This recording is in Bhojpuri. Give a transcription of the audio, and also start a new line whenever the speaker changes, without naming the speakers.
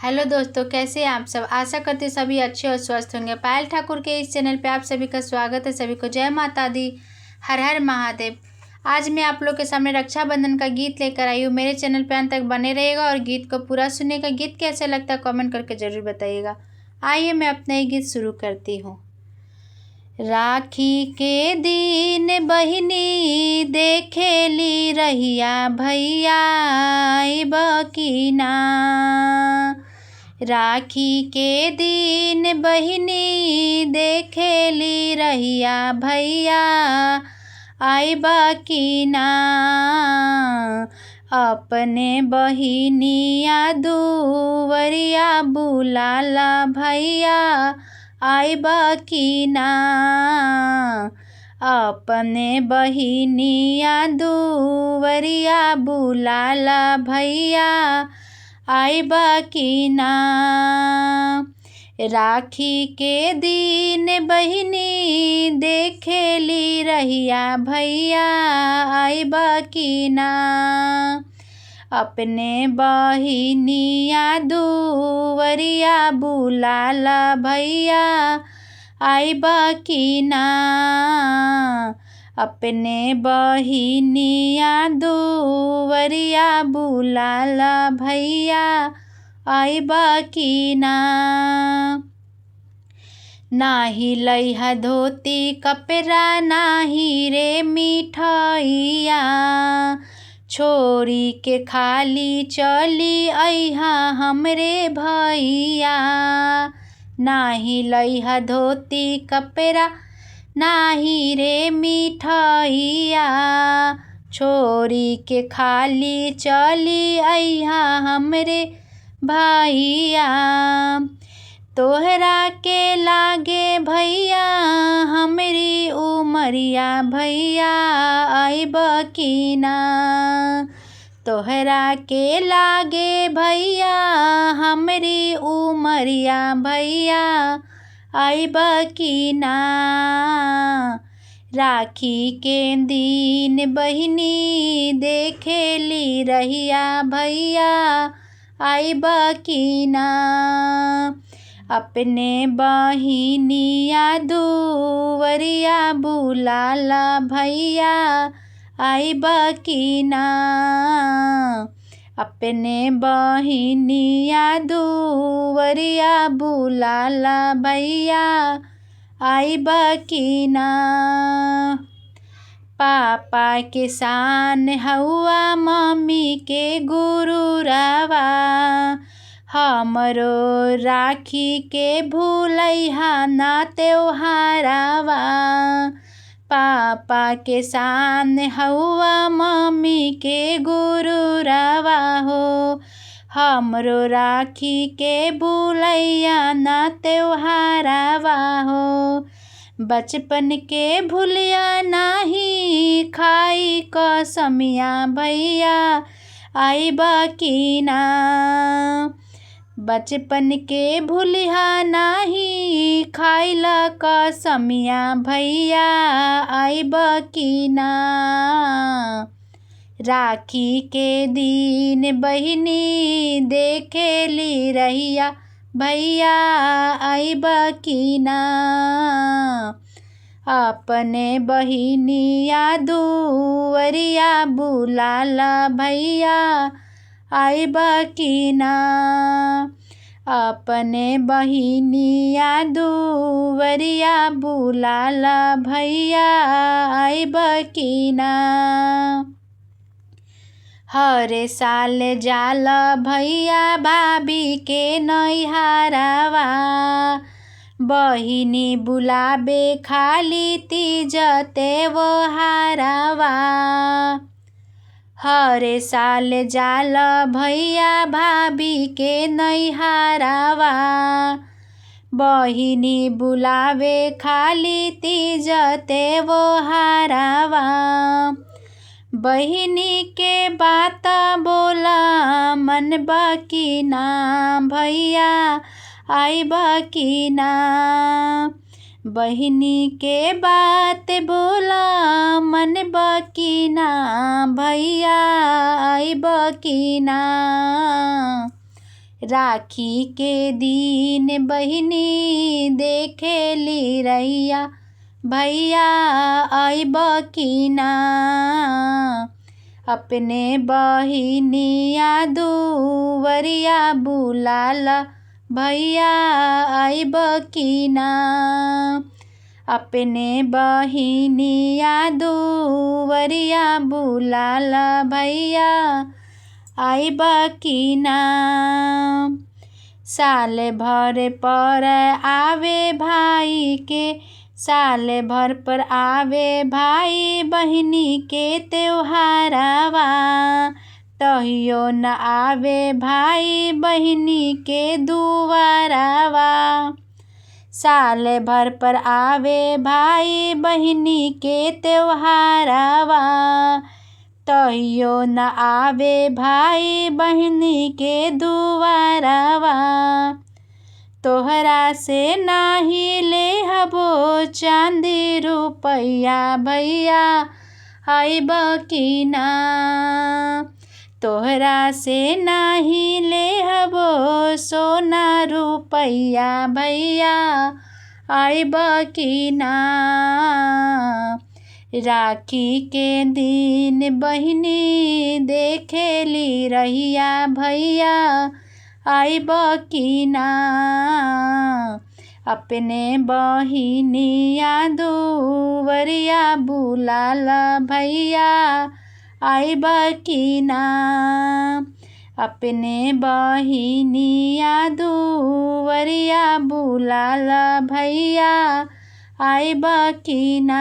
हेलो दोस्तों, कैसे हैं आप सब। आशा करते हैं सभी अच्छे और स्वस्थ होंगे। पायल ठाकुर के इस चैनल पे आप सभी का स्वागत है। सभी को जय माता दी, हर हर महादेव। आज मैं आप लोग के सामने रक्षाबंधन का गीत लेकर आई हूँ। मेरे चैनल पे अंत तक बने रहिएगा और गीत को पूरा सुनिएगा। गीत कैसा लगता है कमेंट करके ज़रूर बताइएगा। आइए मैं अपना ये गीत शुरू करती हूँ। राखी के दिन बहिनी देखेली रहिया भैया आइब की ना। राखी के दिन बहिनी देखेली रहिया भैया आइब की ना। अपने बहिनिया दुवरिया बुलाला भैया आइब की ना। अपने बहिनिया दुवरिया बुलाला भैया आइब की ना। राखी के दिन बहिनी देखेली रहिया भैया आइब की ना। अपने बहिनिया दुवरिया बुलाला भैया आइब की ना। अपने बहिनिया दुवरिया बुलाला भैया आइब की ना। नाही लइहा धोती कपड़ा नाही रे मिठैया छोरी के खाली चली अइहा हमरे भैया। नाही लइहा धोती कपड़ा नाही रे मिठैया छोरी के खाली चली अइहा हमरे भैया। तोहरा के लागे भैया हमरी उमरिया भैया आइब की ना। तोहरा के लागे भैया हमरी उमरिया भैया आइब की ना। राखी के दिन बहिनी देखेली रहिया भैया आइब की ना। अपने बहिनिया दुवरिया बुलाला भैया आइब की ना। अपने बहिनिया दुवरिया बुलाला भैया आइब की ना। पापा के शान हउआ मम्मी के गुरुरवा हमरो राखी के भूलैहा ना त्योहारवा। पापा के शान हउआ मम्मी के गुरुरवा हो हमरो राखी के भूलैया ना त्योहारवा हो। बचपन के भूलिया नाही खाई कसमिया भैया आइब की ना। बचपन के भूलिया नाही खाइला कसमिया भैया आइब की ना। राखी के दिन बहिनी देखेली रहिया भैया आइब की ना। अपने बहिनिया दुवरिया बुलाला भैया आइब की ना। अपने बहिनिया दुवरिया बुलाला भैया आइब की ना। हर साल जाला भैया भाभी के नैहरवा बहिनी बुलाबे खाली तीज त्योहारवा। हर साल जाला भैया भाभी के नैहरवा बहिनी बुलावे खाली तीज त्योहारवा। बहिनी के बात बोला मनब की ना भैया आइब की ना। बहिनी के बात बोला मनब की ना भैया आइब की ना। राखी के दिन बहिनी देखेली रहिया, भैया आइब की ना। अपने बहिनिया दुवरिया बुलाला, भैया आइब की ना। अपने बहिनिया दुवरिया बुलाला, भैया आइब की ना। साल भर पर आवे भाई के, साल भर पर आवे भाई बहिनी के त्योहारवा। तहियो न आवे भाई बहिनी के दुआरवा। साल भर पर आवे भाई बहिनी के त्योहारवा। तहियो न आवे भाई बहिनी के दुआरवा। तोहरा से नाही लेहबो चांदी रुपैया, भैया आइब की ना। तोहरा से नाही लेहबो सोना रुपैया, भैया आइब की ना। राखी के दिन बहिनी देखेली रहिया, भैया आइब की ना। अपने बहिनिया दुवरिया बुलाला, भैया आइब की ना। अपने बहिनिया दुवरिया बुलाला, भैया आइब की ना।